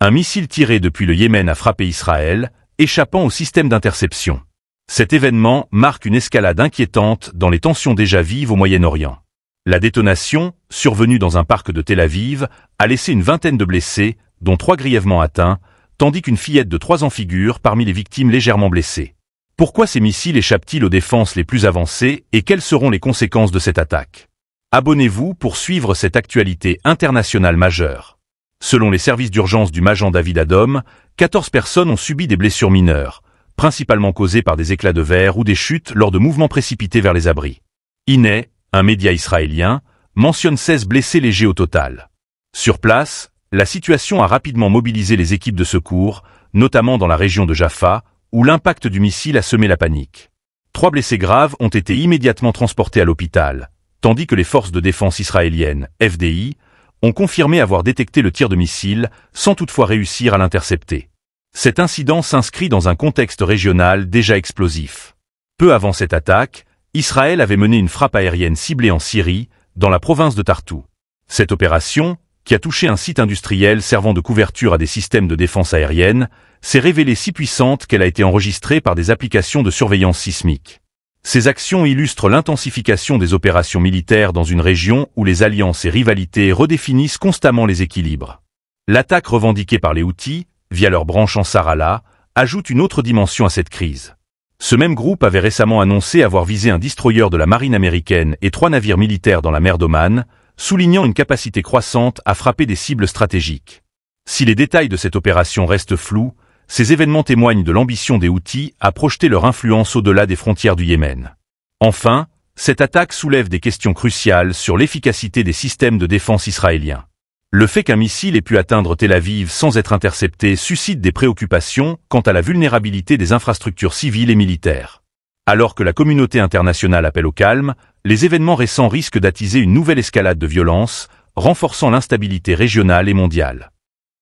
Un missile tiré depuis le Yémen a frappé Israël, échappant au système d'interception. Cet événement marque une escalade inquiétante dans les tensions déjà vives au Moyen-Orient. La détonation, survenue dans un parc de Tel Aviv, a laissé une vingtaine de blessés, dont 3 grièvement atteints, tandis qu'une fillette de 3 ans figure parmi les victimes légèrement blessées. Pourquoi ces missiles échappent-ils aux défenses les plus avancées et quelles seront les conséquences de cette attaque? Abonnez-vous pour suivre cette actualité internationale majeure. Selon les services d'urgence du Magen David Adom, 14 personnes ont subi des blessures mineures, principalement causées par des éclats de verre ou des chutes lors de mouvements précipités vers les abris. INE, un média israélien, mentionne 16 blessés légers au total. Sur place, la situation a rapidement mobilisé les équipes de secours, notamment dans la région de Jaffa, où l'impact du missile a semé la panique. 3 blessés graves ont été immédiatement transportés à l'hôpital, tandis que les forces de défense israéliennes, FDI, ont confirmé avoir détecté le tir de missile, sans toutefois réussir à l'intercepter. Cet incident s'inscrit dans un contexte régional déjà explosif. Peu avant cette attaque, Israël avait mené une frappe aérienne ciblée en Syrie, dans la province de Tartou. Cette opération, qui a touché un site industriel servant de couverture à des systèmes de défense aérienne, s'est révélée si puissante qu'elle a été enregistrée par des applications de surveillance sismique. Ces actions illustrent l'intensification des opérations militaires dans une région où les alliances et rivalités redéfinissent constamment les équilibres. L'attaque revendiquée par les Houthis, via leur branche Ansar Allah, ajoute une autre dimension à cette crise. Ce même groupe avait récemment annoncé avoir visé un destroyer de la marine américaine et 3 navires militaires dans la mer d'Oman, soulignant une capacité croissante à frapper des cibles stratégiques. Si les détails de cette opération restent flous, ces événements témoignent de l'ambition des Houthis à projeter leur influence au-delà des frontières du Yémen. Enfin, cette attaque soulève des questions cruciales sur l'efficacité des systèmes de défense israéliens. Le fait qu'un missile ait pu atteindre Tel Aviv sans être intercepté suscite des préoccupations quant à la vulnérabilité des infrastructures civiles et militaires. Alors que la communauté internationale appelle au calme, les événements récents risquent d'attiser une nouvelle escalade de violence, renforçant l'instabilité régionale et mondiale.